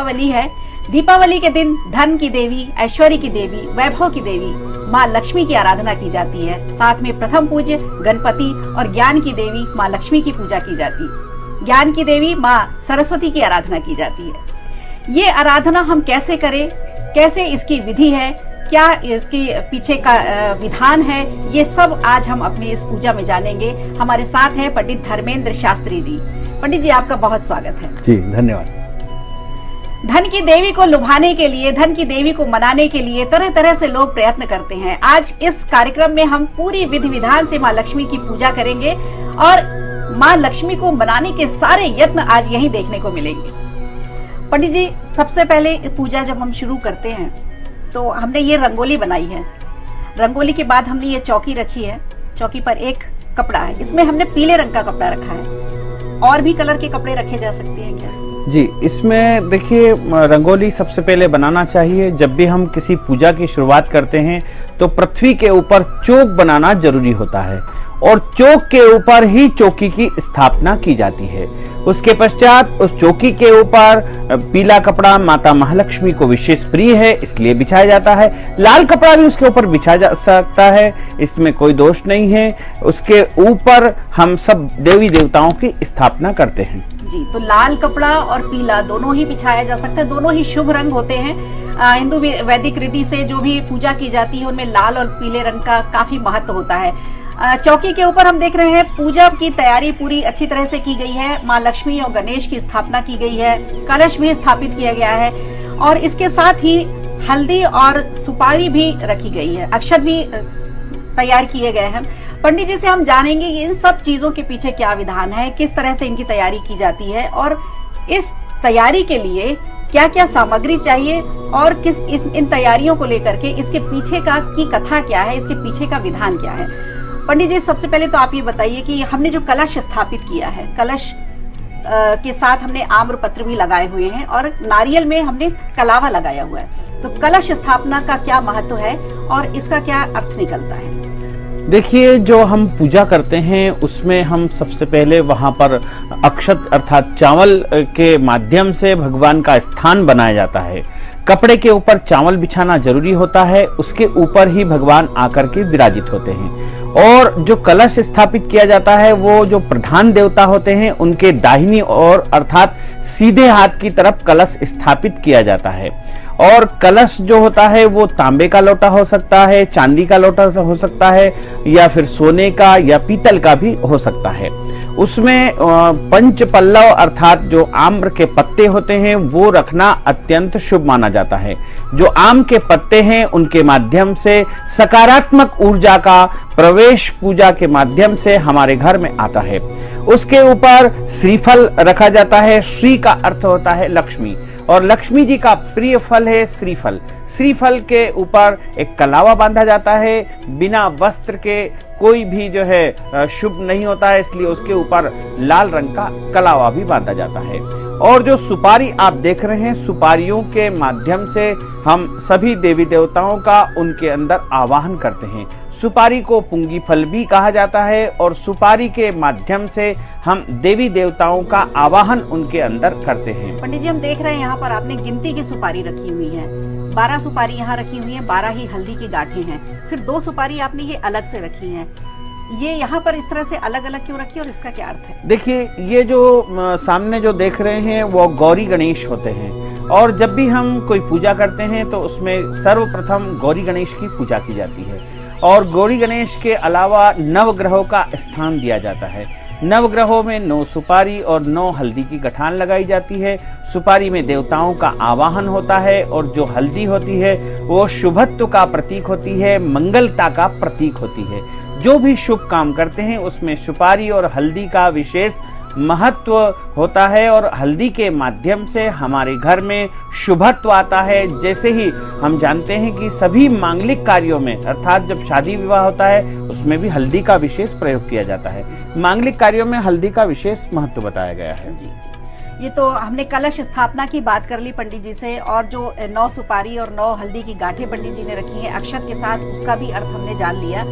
दीपावली है। दीपावली के दिन धन की देवी, ऐश्वर्य की देवी, वैभव की देवी माँ लक्ष्मी की आराधना की जाती है। साथ में प्रथम पूज्य गणपति और ज्ञान की देवी माँ लक्ष्मी की पूजा की जाती है। ज्ञान की देवी माँ सरस्वती की आराधना की जाती है। ये आराधना हम कैसे करें, कैसे इसकी विधि है, क्या इसके पीछे का विधान है, ये सब आज हम अपनी इस पूजा में जानेंगे। हमारे साथ हैं पंडित धर्मेंद्र शास्त्री जी। पंडित जी, आपका बहुत स्वागत है। जी धन्यवाद। धन की देवी को लुभाने के लिए, धन की देवी को मनाने के लिए तरह तरह से लोग प्रयत्न करते हैं। आज इस कार्यक्रम में हम पूरी विधि विधान से माँ लक्ष्मी की पूजा करेंगे और माँ लक्ष्मी को मनाने के सारे यत्न आज यहीं देखने को मिलेंगे। पंडित जी, सबसे पहले पूजा जब हम शुरू करते हैं तो हमने ये रंगोली बनाई है। रंगोली के बाद हमने ये चौकी रखी है। चौकी पर एक कपड़ा है, इसमें हमने पीले रंग का कपड़ा रखा है। और भी कलर के कपड़े रखे जा सकते हैं क्या? जी, इसमें देखिए, रंगोली सबसे पहले बनाना चाहिए। जब भी हम किसी पूजा की शुरुआत करते हैं तो पृथ्वी के ऊपर चौक बनाना जरूरी होता है और चौक के ऊपर ही चौकी की स्थापना की जाती है। उसके पश्चात उस चौकी के ऊपर पीला कपड़ा माता महालक्ष्मी को विशेष प्रिय है, इसलिए बिछाया जाता है। लाल कपड़ा भी उसके ऊपर बिछाया जा सकता है, इसमें कोई दोष नहीं है। उसके ऊपर हम सब देवी देवताओं की स्थापना करते हैं। जी, तो लाल कपड़ा और पीला दोनों ही बिछाया जा सकता है। दोनों ही शुभ रंग होते हैं। हिंदू वैदिक रीति से जो भी पूजा की जाती है उनमें लाल और पीले रंग का काफी महत्व होता है। चौकी के ऊपर हम देख रहे हैं पूजा की तैयारी पूरी अच्छी तरह से की गई है। माँ लक्ष्मी और गणेश की स्थापना की गई है, कलश भी स्थापित किया गया है और इसके साथ ही हल्दी और सुपारी भी रखी गई है, अक्षत भी तैयार किए गए हैं। पंडित जी से हम जानेंगे कि इन सब चीजों के पीछे क्या विधान है, किस तरह से इनकी तैयारी की जाती है और इस तैयारी के लिए क्या क्या सामग्री चाहिए और इन तैयारियों को लेकर के इसके पीछे की कथा क्या है, इसके पीछे का विधान क्या है। पंडित जी, सबसे पहले तो आप ये बताइए कि हमने जो कलश स्थापित किया है, कलश के साथ हमने आम्र पत्र भी लगाए हुए हैं और नारियल में हमने कलावा लगाया हुआ है, तो कलश स्थापना का क्या महत्व है और इसका क्या अर्थ निकलता है? देखिए, जो हम पूजा करते हैं उसमें हम सबसे पहले वहां पर अक्षत अर्थात चावल के माध्यम से भगवान का स्थान बनाया जाता है। कपड़े के ऊपर चावल बिछाना जरूरी होता है, उसके ऊपर ही भगवान आकर के विराजित होते हैं। और जो कलश स्थापित किया जाता है वो जो प्रधान देवता होते हैं उनके दाहिनी ओर अर्थात सीधे हाथ की तरफ कलश स्थापित किया जाता है। और कलश जो होता है वो तांबे का लोटा हो सकता है, चांदी का लोटा हो सकता है या फिर सोने का या पीतल का भी हो सकता है। उसमें पंच पल्लव अर्थात जो आम्र के पत्ते होते हैं वो रखना अत्यंत शुभ माना जाता है। जो आम के पत्ते हैं उनके माध्यम से सकारात्मक ऊर्जा का प्रवेश पूजा के माध्यम से हमारे घर में आता है। उसके ऊपर श्रीफल रखा जाता है। श्री का अर्थ होता है लक्ष्मी और लक्ष्मी जी का प्रिय फल है श्रीफल। श्रीफल के ऊपर एक कलावा बांधा जाता है। बिना वस्त्र के कोई भी जो है शुभ नहीं होता है, इसलिए उसके ऊपर लाल रंग का कलावा भी बांधा जाता है। और जो सुपारी आप देख रहे हैं, सुपारियों के माध्यम से हम सभी देवी देवताओं का उनके अंदर आवाहन करते हैं। सुपारी को पुंगी फल भी कहा जाता है और सुपारी के माध्यम से हम देवी देवताओं का आवाहन उनके अंदर करते हैं। पंडित जी, हम देख रहे हैं यहाँ पर आपने गिनती की सुपारी रखी हुई है। 12 सुपारी यहाँ रखी हुई है, 12 ही हल्दी की गांठें हैं। फिर 2 सुपारी आपने ये अलग से रखी है। ये यहाँ पर इस तरह से अलग अलग क्यों रखी और इसका क्या अर्थ है? देखिए, ये जो सामने जो देख रहे हैं वो गौरी गणेश होते हैं और जब भी हम कोई पूजा करते हैं तो उसमें सर्वप्रथम गौरी गणेश की पूजा की जाती है। और गौरी गणेश के अलावा नवग्रहों का स्थान दिया जाता है। नवग्रहों में 9 सुपारी और 9 हल्दी की गठान लगाई जाती है। सुपारी में देवताओं का आवाहन होता है और जो हल्दी होती है वो शुभत्व का प्रतीक होती है, मंगलता का प्रतीक होती है। जो भी शुभ काम करते हैं उसमें सुपारी और हल्दी का विशेष महत्व होता है और हल्दी के माध्यम से हमारे घर में शुभत्व आता है। जैसे ही हम जानते हैं कि सभी मांगलिक कार्यों में अर्थात जब शादी विवाह होता है उसमें भी हल्दी का विशेष प्रयोग किया जाता है। मांगलिक कार्यों में हल्दी का विशेष महत्व बताया गया है। जी, ये तो हमने कलश स्थापना की बात कर ली पंडित जी से, और जो 9 सुपारी और 9 हल्दी की गांठें पंडित जी ने रखी हैं अक्षत के साथ, उसका भी अर्थ हमने जान लिया।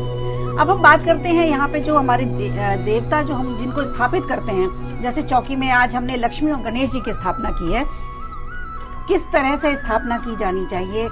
अब हम बात करते हैं यहाँ पे जो हमारे देवता जो हम जिनको स्थापित करते हैं, जैसे चौकी में आज हमने लक्ष्मी और गणेश जी की स्थापना की है, किस तरह से स्थापना की जानी चाहिए?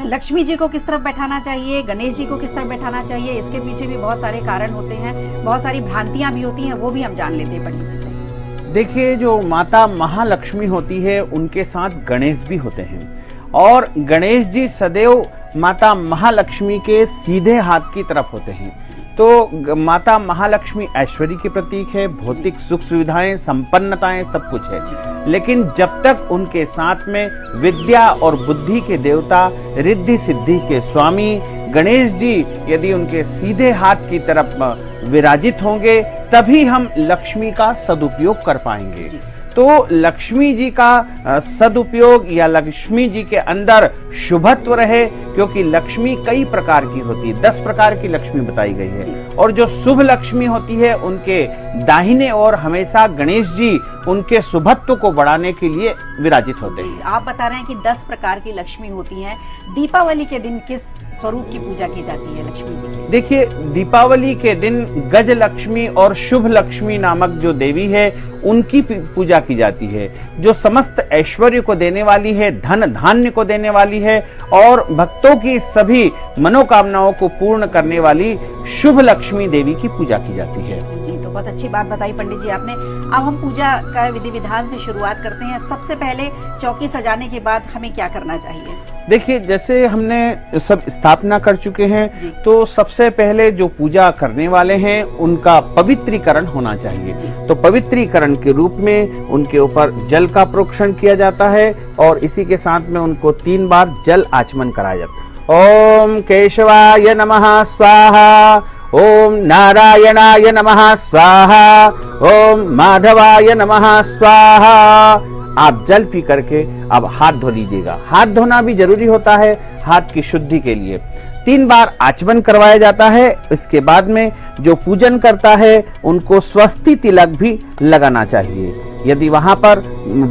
लक्ष्मी जी को किस तरफ बैठाना चाहिए, गणेश जी को किस तरफ बैठाना चाहिए? इसके पीछे भी बहुत सारे कारण होते हैं, बहुत सारी भ्रांतियां भी होती हैं, वो भी हम जान लेते हैं पंडित जी से। देखिए, जो माता महालक्ष्मी होती है उनके साथ गणेश भी होते हैं और गणेश जी सदैव माता महालक्ष्मी के सीधे हाथ की तरफ होते हैं। तो माता महालक्ष्मी ऐश्वर्य की प्रतीक है, भौतिक सुख सुविधाएं, संपन्नताएं सब कुछ है, लेकिन जब तक उनके साथ में विद्या और बुद्धि के देवता, रिद्धि सिद्धि के स्वामी गणेश जी यदि उनके सीधे हाथ की तरफ विराजित होंगे तभी हम लक्ष्मी का सदुपयोग कर पाएंगे। तो लक्ष्मी जी का सदुपयोग या लक्ष्मी जी के अंदर शुभत्व रहे, क्योंकि लक्ष्मी कई प्रकार की होती है, 10 प्रकार की लक्ष्मी बताई गई है, और जो शुभ लक्ष्मी होती है उनके दाहिने ओर हमेशा गणेश जी उनके शुभत्व को बढ़ाने के लिए विराजित होते हैं। आप बता रहे हैं कि 10 प्रकार की लक्ष्मी होती हैं। दीपावली के दिन किस स्वरूप की पूजा की जाती है लक्ष्मी जी की? देखिए, दीपावली के दिन गज लक्ष्मी और शुभ लक्ष्मी नामक जो देवी है उनकी पूजा की जाती है, जो समस्त ऐश्वर्य को देने वाली है, धन धान्य को देने वाली है और भक्तों की सभी मनोकामनाओं को पूर्ण करने वाली शुभ लक्ष्मी देवी की पूजा की जाती है। जी, तो बहुत अच्छी बात बताई पंडित जी आपने। अब हम पूजा का विधि विधान से शुरुआत करते हैं। सबसे पहले चौकी सजाने के बाद हमें क्या करना चाहिए? देखिए, जैसे हमने सब स्थापना कर चुके हैं तो सबसे पहले जो पूजा करने वाले हैं उनका पवित्रीकरण होना चाहिए। तो पवित्रीकरण के रूप में उनके ऊपर जल का प्रोक्षण किया जाता है और इसी के साथ में उनको 3 बार जल आचमन कराया जाता है। ओम केशवाय नमः स्वाहा, ओम नारायणाय नमः स्वाहा, ओम माधवाय नमः स्वाहा। आप जल पी करके अब हाथ धो लीजिएगा। हाथ धोना भी जरूरी होता है हाथ की शुद्धि के लिए। 3 बार आचमन करवाया जाता है। इसके बाद में जो पूजन करता है उनको स्वस्ति तिलक भी लगाना चाहिए। यदि वहां पर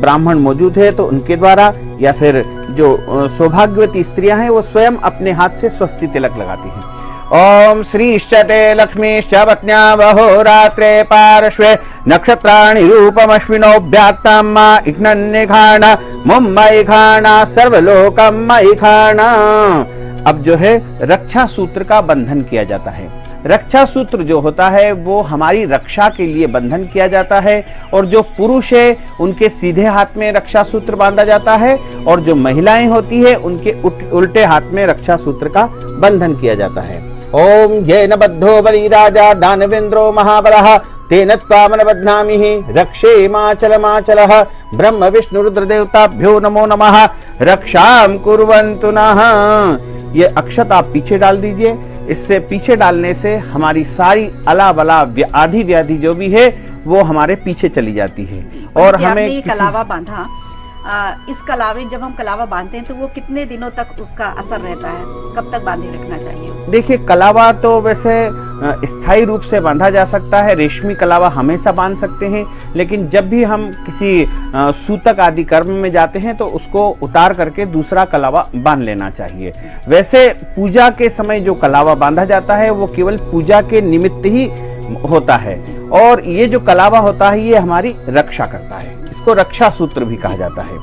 ब्राह्मण मौजूद है तो उनके द्वारा, या फिर जो सौभाग्यवती स्त्रियां हैं वो स्वयं अपने हाथ से स्वस्ति तिलक लगाती हैं। ओम श्रीश्चते लक्ष्मीश्च पत्न्या वहोरात्रे पार्श्वे नक्षत्राणि रूपमश्विनोभ्यात्तम् इघ्नन्निघाण मुम्मयि घाण सर्वलोकम् मयि घाण। अब जो है रक्षा सूत्र का बंधन किया जाता है। रक्षा सूत्र जो होता है वो हमारी रक्षा के लिए बंधन किया जाता है, और जो पुरुष है उनके सीधे हाथ में रक्षा सूत्र बांधा जाता है और जो महिलाएं होती है उनके उल्टे हाथ में रक्षा सूत्र का बंधन किया जाता है। ओम येन बद्धो बलिराजा दानवेन्द्रो महाबलः तेन त्वामन बध्नामिः रक्षेमाचलमाचलः ब्रह्म विष्णु रुद्र देवताभ्यो नमो नमः रक्षाम कुर्वन्तु नः। ये अक्षत आप पीछे डाल दीजिए। इससे पीछे डालने से हमारी सारी अला बला आदि व्याधि जो भी है वो हमारे पीछे चली जाती है। और हमें कलावा बांधा, इस कलावे जब हम कलावा बांधते हैं तो वो कितने दिनों तक उसका असर रहता है? कब तक बांधे रखना चाहिए उसे? देखिए, कलावा तो वैसे स्थायी रूप से बांधा जा सकता है। रेशमी कलावा हमेशा बांध सकते हैं, लेकिन जब भी हम किसी सूतक आदि कर्म में जाते हैं तो उसको उतार करके दूसरा कलावा बांध लेना चाहिए। वैसे पूजा के समय जो कलावा बांधा जाता है वो केवल पूजा के निमित्त ही होता है, और ये जो कलावा होता है ये हमारी रक्षा करता है। इसको रक्षा सूत्र भी कहा जाता है।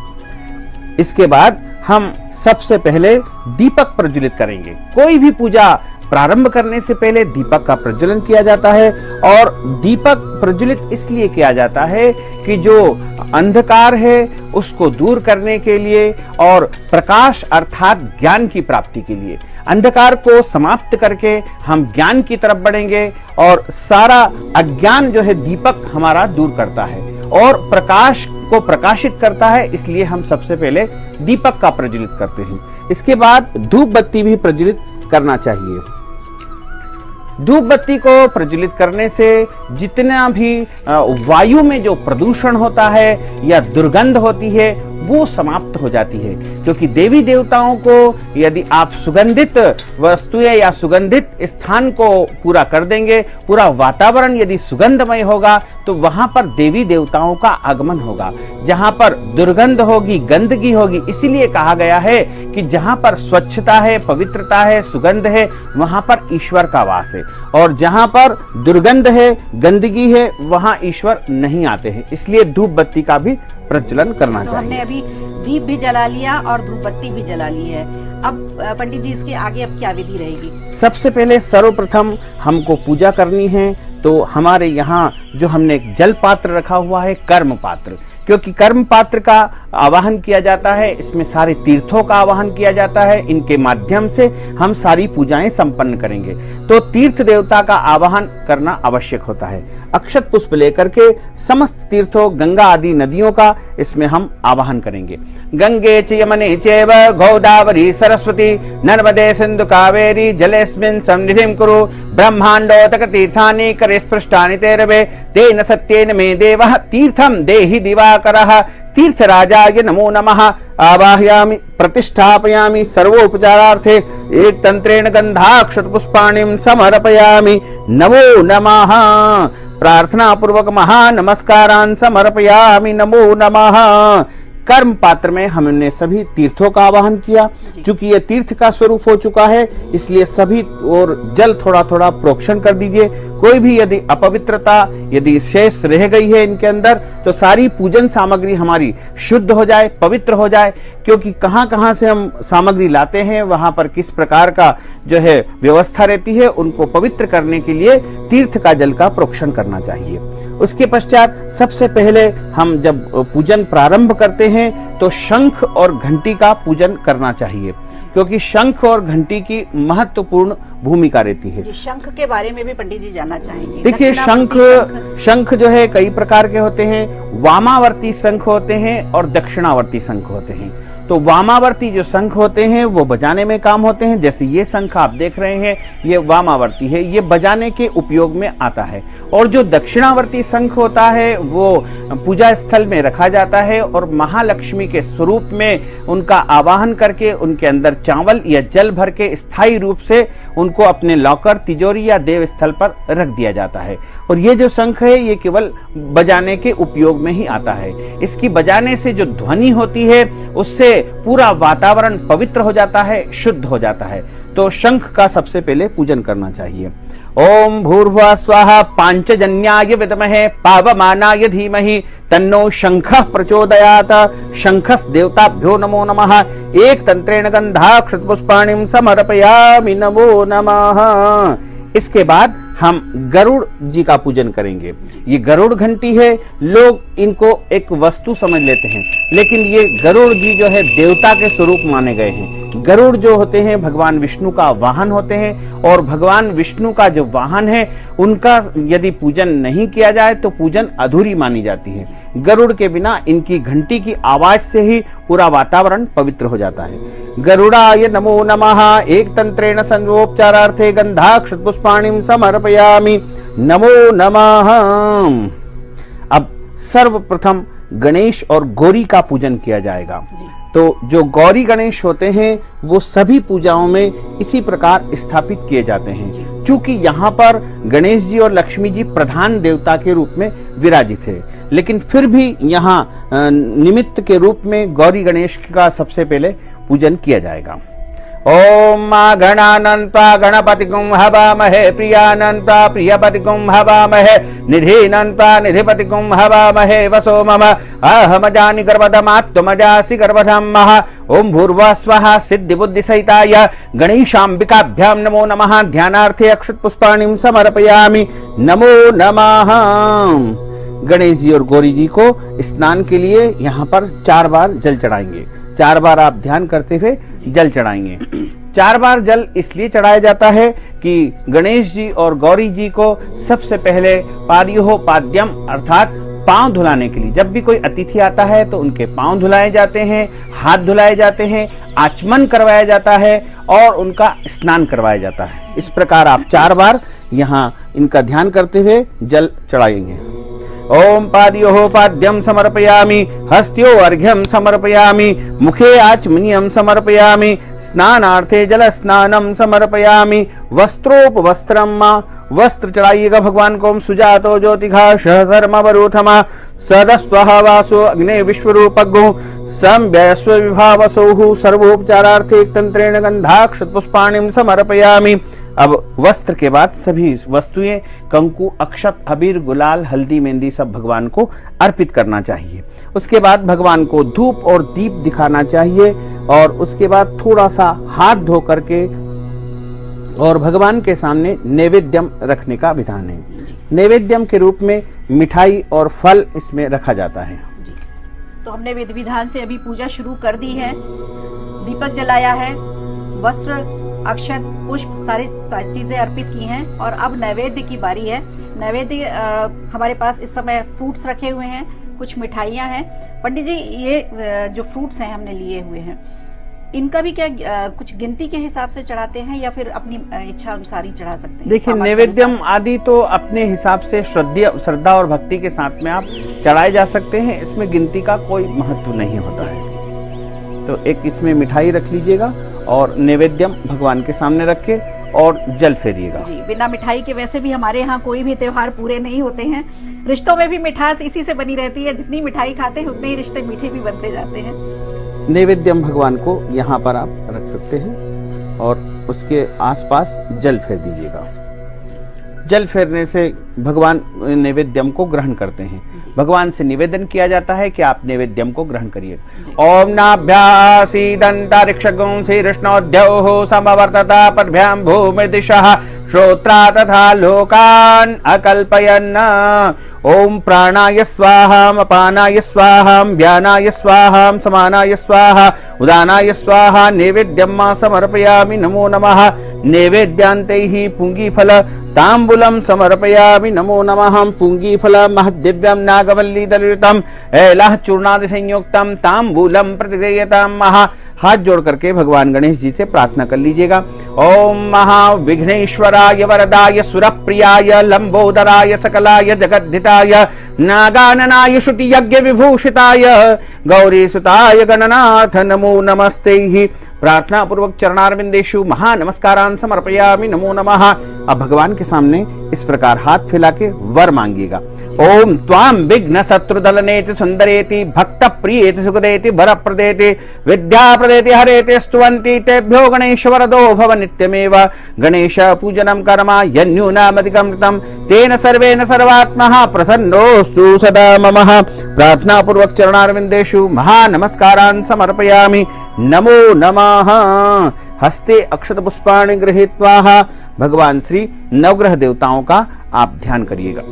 इसके बाद हम सबसे पहले दीपक प्रज्वलित करेंगे। कोई भी पूजा प्रारंभ करने से पहले दीपक का प्रज्वलन किया जाता है, और दीपक प्रज्वलित इसलिए किया जाता है कि जो अंधकार है उसको दूर करने के लिए और प्रकाश अर्थात ज्ञान की प्राप्ति के लिए, अंधकार को समाप्त करके हम ज्ञान की तरफ बढ़ेंगे, और सारा अज्ञान जो है दीपक हमारा दूर करता है और प्रकाश को प्रकाशित करता है। इसलिए हम सबसे पहले दीपक का प्रज्वलित करते हैं। इसके बाद धूप बत्ती भी प्रज्वलित करना चाहिए। धूप बत्ती को प्रज्वलित करने से जितना भी वायु में जो प्रदूषण होता है या दुर्गंध होती है वो समाप्त हो जाती है, क्योंकि देवी देवताओं को यदि आप सुगंधित वस्तुएं या सुगंधित स्थान को पूरा कर देंगे, पूरा वातावरण यदि सुगंधमय होगा तो वहां पर देवी देवताओं का आगमन होगा। जहां पर दुर्गंध होगी, गंदगी होगी, इसीलिए कहा गया है कि जहां पर स्वच्छता है, पवित्रता है, सुगंध है, वहां पर ईश्वर का वास है। और जहां पर दुर्गंध है, गंदगी है, वहां ईश्वर नहीं आते हैं। इसलिए धूप बत्ती का भी प्रचलन करना तो चाहिए। हमने अभी दीप भी जला लिया और धूप बत्ती भी जला ली है। अब पंडित जी इसके आगे अब क्या विधि रहेगी? सबसे पहले सर्वप्रथम हमको पूजा करनी है। तो हमारे यहाँ जो हमने एक जल पात्र रखा हुआ है, कर्म पात्र, क्योंकि कर्म पात्र का आवाहन किया जाता है, इसमें सारे तीर्थों का आवाहन किया जाता है, इनके माध्यम से हम सारी पूजाएं संपन्न करेंगे। तो तीर्थ देवता का आवाहन करना आवश्यक होता है। अक्षत पुष्प लेकर के समस्त तीर्थों, गंगा आदि नदियों का इसमें हम आवाहन करेंगे। गंगे च यमुने चैव गोदावरी सरस्वती नर्मदे सिंधु कावेरी जलेस्मिन् सन्निधिं कुरु ब्रह्मांडोतक तीर्थानि करे स्पृष्टानि तेरवे तेन सत्येन मे देवः तीर्थं देहि दिवाकरः तीर्थराजाय नमो नमः आवाहयामि प्रतिष्ठापयामि सर्वोपचारार्थे एक तंत्रेण गंधाक्षत पुष्पाणिं समर्पयामि नमो नमः। प्रार्थना पूर्वक महानमस्कारान् समर्पयामि नमो नमः। कर्म पात्र में हमने सभी तीर्थों का आवाहन किया। चूंकि ये तीर्थ का स्वरूप हो चुका है, इसलिए सभी और जल थोड़ा थोड़ा प्रोक्षण कर दीजिए। कोई भी यदि अपवित्रता यदि शेष रह गई है इनके अंदर, तो सारी पूजन सामग्री हमारी शुद्ध हो जाए, पवित्र हो जाए। क्योंकि कहां कहां से हम सामग्री लाते हैं, वहां पर किस प्रकार का जो है व्यवस्था रहती है, उनको पवित्र करने के लिए तीर्थ का जल का प्रोक्षण करना चाहिए। उसके पश्चात सबसे पहले हम जब पूजन प्रारंभ करते हैं तो शंख और घंटी का पूजन करना चाहिए, क्योंकि शंख और घंटी की महत्वपूर्ण भूमिका रहती है। शंख के बारे में भी पंडित जी जानना चाहेंगे। देखिए, शंख जो है कई प्रकार के होते हैं। वामावर्ती शंख होते हैं और दक्षिणावर्ती शंख होते हैं। तो वामावर्ती जो शंख होते हैं वो बजाने में काम होते हैं। जैसे ये शंख आप देख रहे हैं, ये वामावर्ती है, ये बजाने के उपयोग में आता है। और जो दक्षिणावर्ती शंख होता है वो पूजा स्थल में रखा जाता है और महालक्ष्मी के स्वरूप में उनका आवाहन करके उनके अंदर चावल या जल भर के स्थायी रूप से उनको अपने लॉकर, तिजोरी या देव स्थल पर रख दिया जाता है। और ये जो शंख है ये केवल बजाने के उपयोग में ही आता है। इसकी बजाने से जो ध्वनि होती है उससे पूरा वातावरण पवित्र हो जाता है, शुद्ध हो जाता है। तो शंख का सबसे पहले पूजन करना चाहिए। ओम भूर्भुवः स्वाहा पांचजन्याय विद्महे पावमानाय धीमहि तन्नो शंखः प्रचोदयात्। शंखस् देवताभ्यो नमो नमः। एक तंत्रेण गंधाक्षत पुष्पाणिं समर्पयामि नमो नमः। इसके बाद हम गरुड़ जी का पूजन करेंगे। ये गरुड़ घंटी है, लोग इनको एक वस्तु समझ लेते हैं, लेकिन ये गरुड़ जी जो है देवता के स्वरूप माने गए हैं। गरुड़ जो होते हैं भगवान विष्णु का वाहन होते हैं, और भगवान विष्णु का जो वाहन है उनका यदि पूजन नहीं किया जाए तो पूजन अधूरी मानी जाती है। गरुड़ के बिना इनकी घंटी की आवाज से ही पूरा वातावरण पवित्र हो जाता है। गरुड़ाय नमो नमः। एक तंत्रेण सर्वोपचारार्थे गंधाक्षत पुष्पाणिं समर्पयामि नमो नमः। अब सर्वप्रथम गणेश और गौरी का पूजन किया जाएगा। तो जो गौरी गणेश होते हैं वो सभी पूजाओं में इसी प्रकार स्थापित किए जाते हैं। क्योंकि यहाँ पर गणेश जी और लक्ष्मी जी प्रधान देवता के रूप में विराजित है, लेकिन फिर भी यहाँ निमित्त के रूप में गौरी गणेश का सबसे पहले पूजन किया जाएगा। ओम मा गणानन्त्वा गणपतिगुं हवामहे प्रियानन्त्वा प्रियपतिगुं हवामहे निधीनन्त्वा निधिपतिगुं हवामहे वसो मम अहमजानि गर्भधमात्मजासि गर्भधमः। ओम भूर्भुवः स्वः सिद्धिबुद्धिसहिताय गणेशाम्बिकाभ्यां नमो नमः। ध्यानार्थे अक्षत पुष्पाणिं समर्पयामि नमो नमः। गणेश जी और गौरी जी को स्नान के लिए यहाँ पर 4 बार जल चढ़ाएंगे। 4 बार आप ध्यान करते हुए जल चढ़ाएंगे। 4 बार जल इसलिए चढ़ाया जाता है कि गणेश जी और गौरी जी को सबसे पहले पाद्योपाद्यम अर्थात पांव धुलाने के लिए, जब भी कोई अतिथि आता है तो उनके पांव धुलाए जाते हैं, हाथ धुलाए जाते हैं, आचमन करवाया जाता है और उनका स्नान करवाया जाता है। इस प्रकार आप 4 बार यहाँ इनका ध्यान करते हुए जल चढ़ाएंगे। ओम पाद्योः पाद्यं समर्पयामि हस्त्यो अर्घ्यं समर्पयामि मुखे आचमनीयं समर्पयामि स्नानार्थे जल स्नानं समर्पयामि वस्त्रोपवस्त्रं वस्त्र चढ़ाइएगा भगवान को। सुजातो ज्योतिघा सहसर्मवरूथमा सदस्वः वासो अग्ने विश्वरूपज्ञो संव्यस्व विभावसौः सर्वोपचारार्थे तंत्रेण गंधाक्षत पुष्पाणिं समर्पयामि अब वस्त्र के बाद सभी वस्तुएं, कंकु, अक्षत, अबीर, गुलाल, हल्दी, मेहंदी सब भगवान को अर्पित करना चाहिए। उसके बाद भगवान को धूप और दीप दिखाना चाहिए और उसके बाद थोड़ा सा हाथ धो करके और भगवान के सामने नैवेद्यम रखने का विधान है। नैवेद्यम के रूप में मिठाई और फल इसमें रखा जाता है। तो हमने विधि विधान से अभी पूजा शुरू कर दी है, दीपक जलाया है, वस्त्र, अक्षत, पुष्प सारी चीजें अर्पित की हैं और अब नैवेद्य की बारी है। नैवेद्य हमारे पास इस समय फ्रूट्स रखे हुए हैं, कुछ मिठाइयां हैं। पंडित जी, ये जो फ्रूट्स हैं हमने लिए हुए हैं, इनका भी क्या कुछ गिनती के हिसाब से चढ़ाते हैं या फिर अपनी इच्छा अनुसार ही चढ़ा सकते हैं? देखिए, नैवेद्यम आदि तो अपने हिसाब से श्रद्धा और भक्ति के साथ में आप चढ़ाए जा सकते हैं, इसमें गिनती का कोई महत्व नहीं होता है। तो एक इसमें मिठाई रख लीजिएगा और नैवेद्यम भगवान के सामने रख के और जल फेरिएगा। जी, बिना मिठाई के वैसे भी हमारे यहाँ कोई भी त्योहार पूरे नहीं होते हैं। रिश्तों में भी मिठास इसी से बनी रहती है, जितनी मिठाई खाते हैं उतने ही रिश्ते मीठे भी बनते जाते हैं। नैवेद्यम भगवान को यहाँ पर आप रख सकते हैं और उसके आसपास जल फेर दीजिएगा। जल फेरने से भगवान नैवेद्यम को ग्रहण करते हैं। भगवान से निवेदन किया जाता है कि आप नैवेद्यम को ग्रहण करिए। ओम नाभ्यासीदंतरिक्षगुं शीर्ष्णोद्यौः समवर्तता पद्भ्यां भूमिर्दिशः श्रोत्रा तथा लोकान् अकल्पयन्। ओम प्राणाय स्वाहा, अपानाय स्वाहा, व्यानाय स्वाहा, समानाय स्वाहा, उदानाय स्वाहा। नैवेद्यं मा समर्पयामि, नमो नमः। नैवेद्यान्तैः पुंगीफल तांबूलम समर्पयामि, नमो नमः। पुंगीफल महद्दिव्यं नागवल्ली दलितम ऐलाह चूर्णादि संयुक्तम तांबूलम प्रतिदेयताम महा। हाथ जोड़ करके भगवान गणेश जी से प्रार्थना कर लीजिएगा। ओम महाविघ्नेश्वराय वरदाय सुरप्रियाय लंबोदराय सकलाय जगद्धिताय नागाननाय श्रुति यज्ञ विभूषिताय गौरीसुताय गणनाथ नमो नमस्ते। प्रार्थना पूर्वक चरणारविंदेषु महानमस्कारान् समर्पयामि, नमो नमः। अब भगवान के सामने इस प्रकार हाथ फैला के वर मांगिएगा। ओम त्वां विघ्न शत्रुदलनेति सुंदरेति भक्त प्रियेति सुखदेति वरप्रदेति विद्याप्रदेति हरेति स्तुवन्ति तेभ्यो गणेश वरदो भव नित्यमेव। गणेश पूजनं कर्म यन्यूनामधिकमृतं तेन सर्वेण सर्वात्मः प्रसन्नोऽस्तु सदा मम। प्रार्थना पूर्वक चरणारविंदेषु महानमस्कारान् समर्पयामि, नमो नमः। हस्ते अक्षत पुष्पाणि गृहीत्वा भगवान श्री नवग्रह देवताओं का आप ध्यान करिएगा।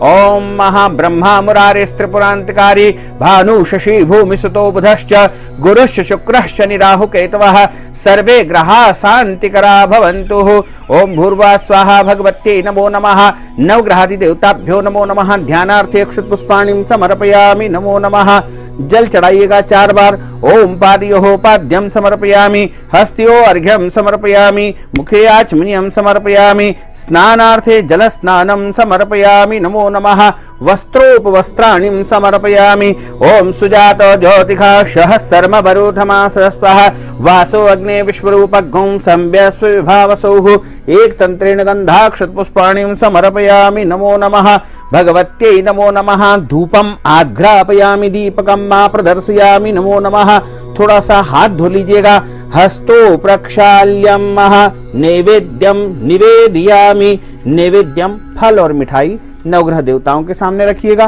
ओम महाब्रह्मा मुरारे त्रिपुरांतकारी भानु शशि भूमि सुतो बुधश्च गुरुश्च शुक्रश्च निराहु केतवः सर्वे ग्रहा शांतिकरा भवन्तु। ओम भूर्वा स्वाहा भगवत्यै नमो नमः। नवग्रहादि देवताभ्यो नमो नमः। ध्यानार्थे अक्षत पुष्पाणिं समर्पयामि, नमो नमः। जल चढ़ाइएगा 4 बार। ओम पादयोः पाद्यं समर्पयामि, हस्तयोः अर्घ्यं समर्पयामि, मुखे आचमनीयं समर्पयामि, स्नानार्थे जल स्नानं समर्पयामि, नमो नमः। वस्त्रोपवस्त्राणिं समर्पयामि। ओम सुजात ज्योतिषा सहस्रम वरुधमासस्तः वासो अग्ने विश्वरूपगुं संव्यस्व विभावसौः एक तंत्रेण गंधाक्षत पुष्पाणिं समर्पयामि, नमो नमः। भगवत्यै नमो नमः। धूपम आघ्रापयामि, दीपकं मा प्रदर्शयामि, नमो नमः। थोड़ा सा हाथ धो लीजिएगा। हस्तो प्रक्षाल्यम नैवेद्यम निवेदयामि। नैवेद्यम फल और मिठाई नवग्रह देवताओं के सामने रखिएगा।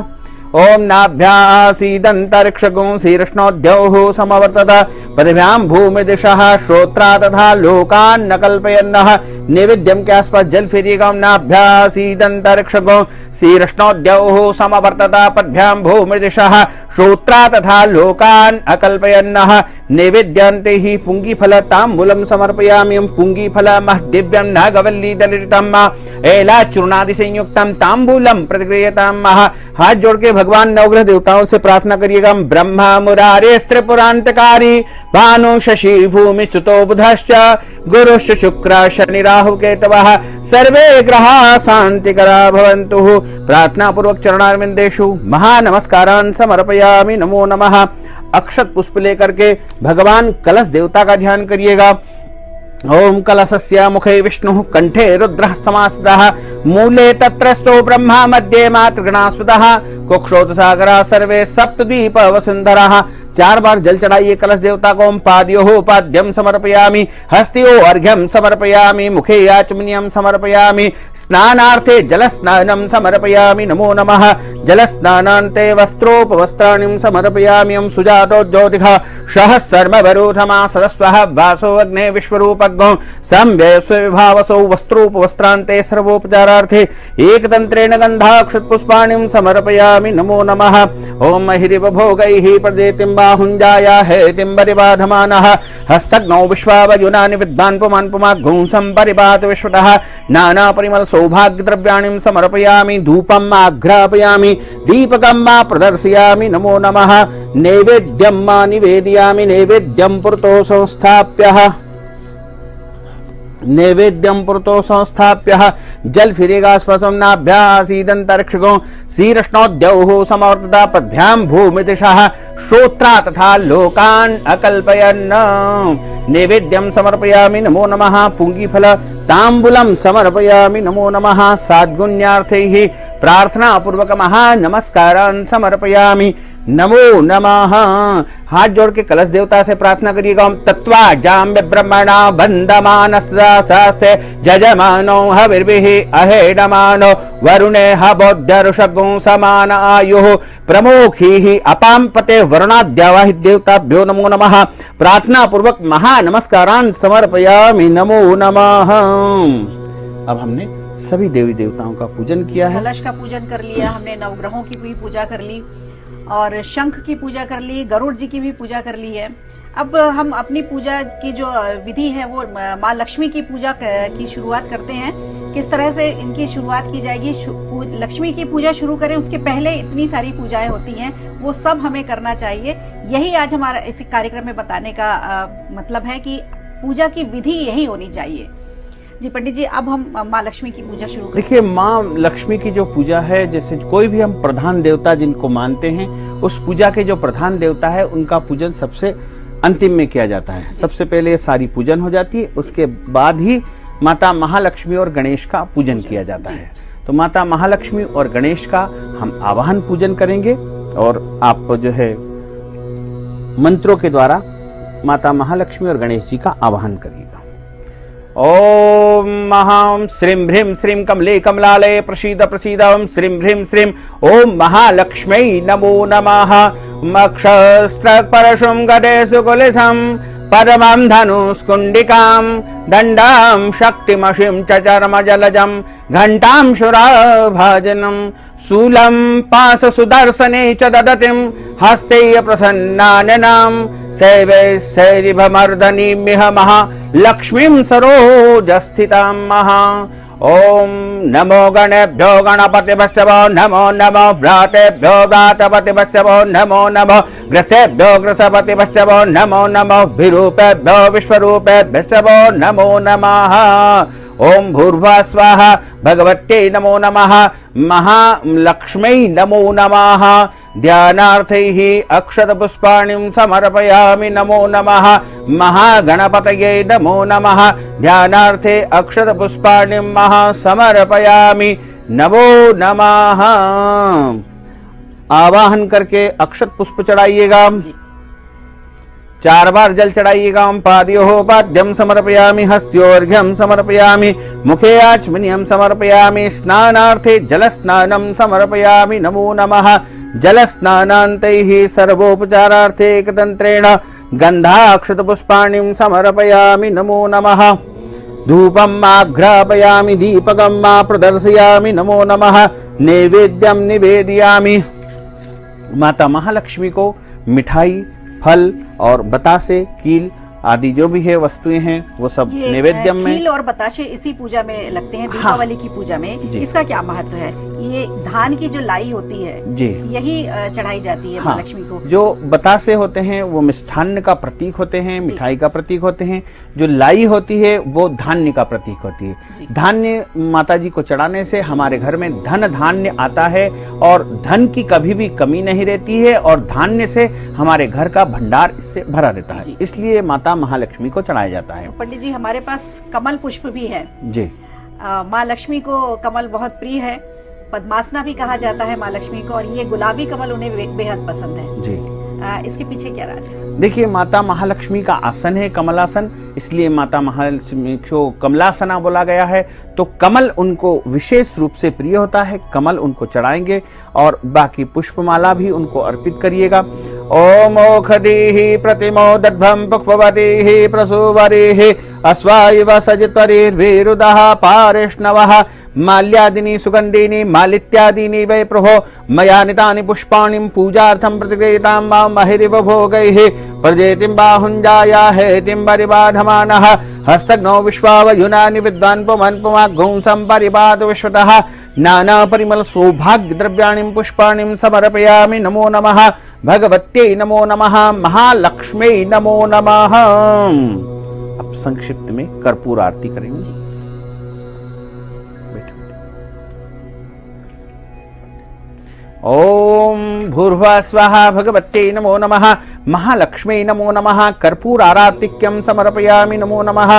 ओम नाभ्यासीदंतरिक्षगुं शीर्ष्णोद्यौः समवर्तत पदभ्यां भूमिर्दिशः श्रोत्रा तथा लोकान् न कल्पयन्नः। नैवेद्यम के आसपास जल फेरिएगा। ओम नाभ्यासीदंतरिक्षगुं शीर्ष्णोद्यौः समवर्तत पद्भ्यां भूमिर्दिशः श्रोत्रा तथा लोकान् अकल्पयन्नः। नैवेद्यान्ते हि पुंगीफल तांबूलं समर्पयामि। पुंगीफल महद्दिव्यं नागवल्ली दलितं ऐला चूर्णादि संयुक्तं तांबूलं प्रतिगृह्यतां महा। हाथ जोड़ के भगवान नवग्रह देवताओं से प्रार्थना करिएगा। ब्रह्मा मुरारे त्रिपुरांतकारी भानु शशि भूमि सुतो बुधश्च गुरुश्च शुक्र शनि राहु केतवः सर्वे ग्रहा शांतिकरा भवन्तु। प्रार्थना पूर्वक चरणारविंदेषु महानमस्कारान् समर्पयामि, नमो नमः। अक्षत पुष्प लेकर के भगवान कलश देवता का ध्यान करिएगा। ओम कलशस्य मुखे विष्णु कंठे रुद्रः समास्थितः मूले तत्रस्थो ब्रह्मा मध्ये मातृगणास्पदः कुक्षोत सागरा सर्वे सप्तद्वीप वसुंधरः 4 बार जल चढ़ाइए कलश देवता को। पाद्यो पाद्यम समर्पयामि, हस्त्यो अर्घ्यम समर्पयामि, मुखे आचमनीयम समर्पयामि, स्नानार्थे जलस्नानं समर्पयामि नमो नमः। जलस्नानान्ते वस्त्रोपवस्त्राणिं समर्पयामि। सुजातो ज्योतिषः सहस्रमवरूथमा सरस्वः वासो अग्ने विश्वरूपज्ञो संव्ययस्वविभावसौ वस्त्रोपवस्त्रान्ते सर्वोपचारार्थे एकतन्त्रेण गन्धाक्षतपुष्पाणिं समर्पयामि नमो नमः। ओम हिरिवभोगैः प्रदेतिं बाहुञ्जाया हेतिं परिबाधमानः हस्तग्नौ विश्वावयुनानि विद्वान् पुमान् पुमाघ्गुं सम्परिपात विश्वतः नानापरिमल सौभाग्यद्रव्याणिं समर्पयामि। धूपम् आघ्रापयामि, दीपकं मा प्रदर्शयामि नमो नमः। नैवेद्यं मा निवेदयामि, नैवेद्यं पुरतो संस्थाप्यः, नैवेद्यं पुरतो संस्थाप्यः। जल फिरेगा स्पर्शं नाभ्यासीदन्तरिक्षगो शीर्ष्णोद्यौः समवर्तता पद्भ्यां भूमिदिशः श्रोत्रा तथा लोकान् अकल्पयन्। नैवेद्यं समर्पयामि नमो नमः। पुंगीफल तांबूलं समर्पयामि नमो नमः। साद्गुण्यार्थैः प्रार्थना पूर्वक महानमस्कारान् समर्पयामि नमो नमः। हाथ जोड़ के कलश देवता से प्रार्थना करिएगा। तत्वा जाम्ब ब्रह्मणा बंधमानस्य जजमानो हविर्भिः अहेडमानो वरुणे हबोध्य ऋषगो समान आयुः प्रमुखी अपाम पते वरुणाद्यावाहि देवताभ्यो नमो नमः। प्रार्थना पूर्वक महानमस्कारान् समर्पयामि नमो नमः। अब हमने सभी देवी देवताओं का पूजन किया है। कलश का पूजन कर लिया हमने, नवग्रहों की भी पूजा कर ली और शंख की पूजा कर ली, गरुड़ जी की भी पूजा कर ली है। अब हम अपनी पूजा की जो विधि है वो माँ लक्ष्मी की पूजा की शुरुआत करते हैं। किस तरह से इनकी शुरुआत की जाएगी? लक्ष्मी की पूजा शुरू करें उसके पहले इतनी सारी पूजाएं होती हैं, वो सब हमें करना चाहिए। यही आज हमारा इस कार्यक्रम में बताने का मतलब है कि पूजा की विधि यही होनी चाहिए। जी पंडित जी, अब हम माँ लक्ष्मी की पूजा शुरू करें। देखिए, माँ लक्ष्मी की जो पूजा है, जैसे कोई भी हम प्रधान देवता जिनको मानते हैं, उस पूजा के जो प्रधान देवता है उनका पूजन सबसे अंतिम में किया जाता है। सबसे पहले ये सारी पूजन हो जाती है, उसके बाद ही माता महालक्ष्मी और गणेश का पूजन किया जाता है। तो माता महालक्ष्मी और गणेश का हम आवाहन पूजन करेंगे और आप जो है मंत्रों के द्वारा माता महालक्ष्मी और गणेश जी का आवाहन करिएगा। ओम महां श्रीं ह्रीं श्रीं कमले कमलालये प्रसीद प्रसीद ओम श्रीं ह्रीं श्रीं ओम महालक्ष्मै नमो नमः। मक्षस्त्र परशुं गदेषु कुलिसं परमं धनुष्कुण्डिकां दण्डां शक्तिमशिं च चर्म जलजं घण्टां शुराभाजनं शूलं पाशसुदर्शने च ददतिं हस्ते प्रसन्नाननां सेवे सैरिभमर्दनीमिह महा लक्ष्मीं सरोजस्थितां महा। ओम नमो गणेभ्यो गणपतिभ्यो नमो नमो व्रातेभ्यो व्रातपतिभ्यो नमो नमो ग्रसेभ्यो ग्रसपतिभ्यो नमो नमो विरूपेभ्यो विश्वरूपेभ्यो नमो नमः। ओम भूर्भुवः स्वाहा भगवत्यै नमो नमः। महालक्ष्मै नमो नमः। ध्यानार्थैः अक्षतपुष्पाणिं समर्पयामि नमो नमः। महागणपतये नमो नमः। ध्यानार्थे अक्षतपुष्पाणिं समर्पयामि नमो नमः। आवाहन करके अक्षत पुष्प चढ़ाइएगा। 4 बार जल चढ़ाइएगा। पाद्यो पाद्यम समर्पयामि, हस्त्योर्घ्यम समर्पयामि, मुखे आचमनीयम समर्पयामि, स्नानार्थे जलस्नानं समर्पयामि नमो नमः। जलस्नानान्तैः सर्वोपचारार्थे एकतन्त्रेण गन्धाक्षतपुष्पाणिं समर्पयामि नमो नमः। धूपम् आघ्रापयामि, दीपकं मा प्रदर्शयामि नमो नमः। नैवेद्यं निवेदयामि। माता महालक्ष्मी को मिठाई, फल और बतासे, कील आदि जो भी है वस्तुएं हैं वो सब नैवेद्यम में। कील और बताशे इसी पूजा में लगते हैं, दीपावली की पूजा में। इसका क्या महत्व है? ये धान की जो लाई होती है जी, यही चढ़ाई जाती है माँ लक्ष्मी को। जो बतासे होते हैं वो मिष्ठान्न का प्रतीक होते हैं, मिठाई का प्रतीक होते हैं। जो लाई होती है वो धान्य का प्रतीक होती है। धान्य माता जी को चढ़ाने से हमारे घर में धन धान्य आता है और धन की कभी भी कमी नहीं रहती है और धान्य से हमारे घर का भंडार इससे भरा रहता है। इसलिए माता महालक्ष्मी को चढ़ाया जाता है। पंडित जी, हमारे पास कमल पुष्प भी है जी। माँ लक्ष्मी को कमल बहुत प्रिय है, पद्मासना भी कहा जाता है माँ लक्ष्मी को, और ये गुलाबी कमल उन्हें बेहद पसंद है जी। इसके पीछे क्या राज है? देखिए, माता महालक्ष्मी का आसन है कमलासन, इसलिए माता महालक्ष्मी को कमलासना बोला गया है। तो कमल उनको विशेष रूप से प्रिय होता है, कमल उनको चढ़ाएंगे और बाकी पुष्पमाला भी उनको अर्पित करिएगा। ओम ओखदीहि प्रतिमोदध्वं पुष्पवतीहि प्रसूवरीहि अस्वायव सजितरिर्विरुदः पारिष्णवः माल्यादिनी सुगंधीनि मालित्यादीनि वै प्रभो मया नितानि पुष्पाणि पूजार्थं प्रतिगृहीतां मां महिरिव भोगैः प्रजेतिं बाहुञ्जाया हेतिं परिबाधमानः हस्तघ्नौ विश्वावयुनानि विद्वान् पुमन् पुमाग्घुं सम्परिपात विश्वतः नाना परिमल सौभाग्य द्रव्याणि पुष्पाणि समर्पयामि। नमो नमः भगवत्यै नमो नमः महालक्ष्म्यै नमो नमः। अब संक्षिप्त में कर्पूर आरती करेंगे। ओम भूर्भुवः स्वः भगवत्यै नमो नमः महालक्ष्म्यै नमो नमः कर्पूर आरातिक्यं समर्पयामि। नमो नमः।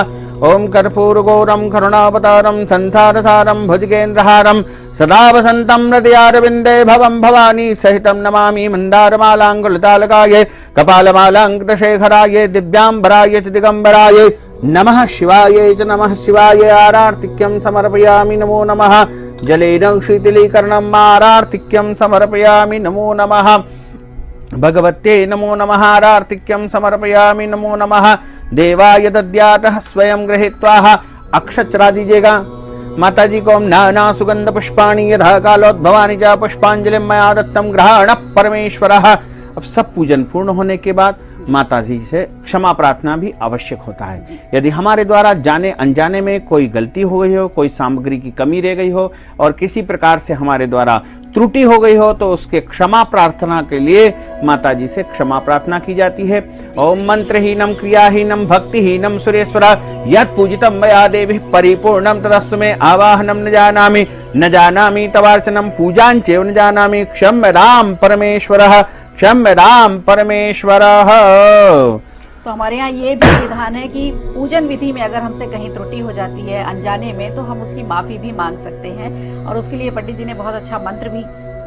ओम कर्पूरगौरं करुणावतारं संसारसारं भुजगेन्द्रहारं सदा वसन्तं हृदयारविन्दे भवं भवानी सहितं नमामि। मन्दारमालाङ्कुलितालकाय कपालमालाङ्कृतशेखराय दिव्याम्बराय च दिगम्बराय नमः शिवाय च नमः शिवाय आरार्तिक्यं समर्पयामि। नमो नमः। जलेन शीतलीकरणं आरार्तिक्यं समर्पयामि। नमो नमः भगवत्यै नमो नमः आरार्तिक्यं समर्पयामि। नमो नमः। देवाय दद्यातः स्वयं गृहीत्वा अक्षत चढ़ा दीजिएगा। माता जी को नाना सुगंध पुष्पाणि यथा कालोद्भवानि च पुष्पांजलिं मया दत्तं ग्रहण परमेश्वरः। अब सब पूजन पूर्ण होने के बाद माता जी से क्षमा प्रार्थना भी आवश्यक होता है। यदि हमारे द्वारा जाने अनजाने में कोई गलती हो गई हो, कोई सामग्री की कमी रह गई हो और किसी प्रकार से हमारे द्वारा त्रुटि हो गई हो, तो उसके क्षमा प्रार्थना के लिए माता जी से क्षमा प्रार्थना की जाती है। ओम मंत्रहीनम क्रियाहीनम भक्तिहीनम सुरेश्वर यत् पूजितम मया देवी परिपूर्णम तदस्तु मे आवाहनम न जानामि तवार्चनम पूजांचैव न जानामि क्षम्य राम परमेश्वरः क्षम्य राम परमेश्वरः। तो हमारे यहाँ ये भी विधान है कि पूजन विधि में अगर हमसे कहीं त्रुटि हो जाती है अनजाने में, तो हम उसकी माफी भी मांग सकते हैं। और उसके लिए पंडित जी ने बहुत अच्छा मंत्र भी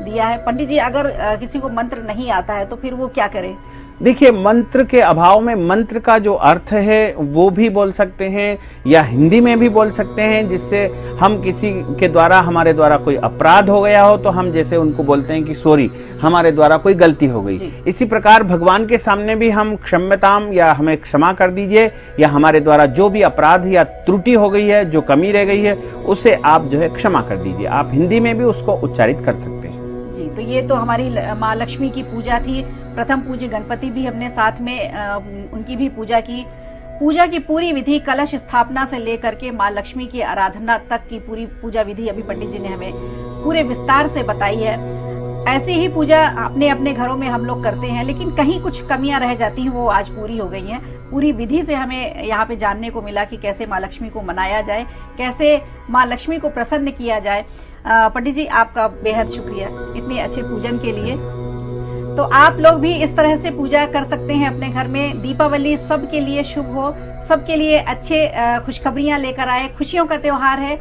दिया है। पंडित जी, अगर किसी को मंत्र नहीं आता है तो फिर वो क्या करे? देखिए, मंत्र के अभाव में मंत्र का जो अर्थ है वो भी बोल सकते हैं या हिंदी में भी बोल सकते हैं, जिससे हम किसी के द्वारा हमारे द्वारा कोई अपराध हो गया हो तो हम जैसे उनको बोलते हैं कि सॉरी, हमारे द्वारा कोई गलती हो गई। इसी प्रकार भगवान के सामने भी हम क्षम्यताम या हमें क्षमा कर दीजिए, या हमारे द्वारा जो भी अपराध या त्रुटि हो गई है, जो कमी रह गई है, उसे आप जो है क्षमा कर दीजिए। आप हिंदी में भी उसको उच्चारित कर सकते हैं। जी, तो ये तो हमारी माँ लक्ष्मी की पूजा थी। प्रथम पूज्य गणपति भी हमने साथ में उनकी भी पूजा की। पूजा की पूरी विधि कलश स्थापना से लेकर के माँ लक्ष्मी की आराधना तक की पूरी पूजा विधि अभी पंडित जी ने हमें पूरे विस्तार से बताई है। ऐसी ही पूजा अपने अपने घरों में हम लोग करते हैं, लेकिन कहीं कुछ कमियां रह जाती हैं, वो आज पूरी हो गई हैं। पूरी विधि से हमें यहाँ पे जानने को मिला कि कैसे माँ लक्ष्मी को मनाया जाए, कैसे माँ लक्ष्मी को प्रसन्न किया जाए। पंडित जी, आपका बेहद शुक्रिया इतने अच्छे पूजन के लिए। तो आप लोग भी इस तरह से पूजा कर सकते हैं अपने घर में। दीपावली सबके लिए शुभ हो, सबके लिए अच्छे खुशखबरियां लेकर आए। खुशियों का त्योहार है,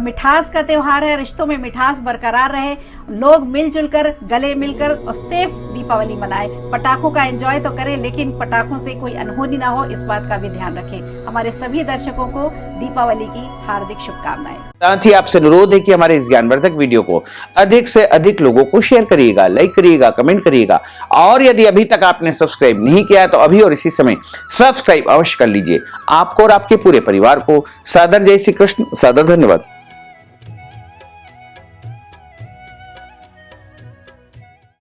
मिठास का त्योहार है, रिश्तों में मिठास बरकरार रहे, लोग मिलजुल कर गले मिलकर और सेफ दीपावली मनाए। पटाखों का एंजॉय तो करें, लेकिन पटाखों से कोई अनहोनी ना हो, इस बात का भी ध्यान रखें। हमारे सभी दर्शकों को दीपावली की हार्दिक शुभकामनाएं। साथ ही आपसे अनुरोध है कि हमारे इस ज्ञानवर्धक वीडियो को अधिक से अधिक लोगों को शेयर करिएगा, लाइक करिएगा, कमेंट करिएगा। और यदि अभी तक आपने सब्सक्राइब नहीं किया तो अभी और इसी समय सब्सक्राइब अवश्य कर लीजिए। आपको और आपके पूरे परिवार को सादर जय श्री कृष्ण, सादर धन्यवाद।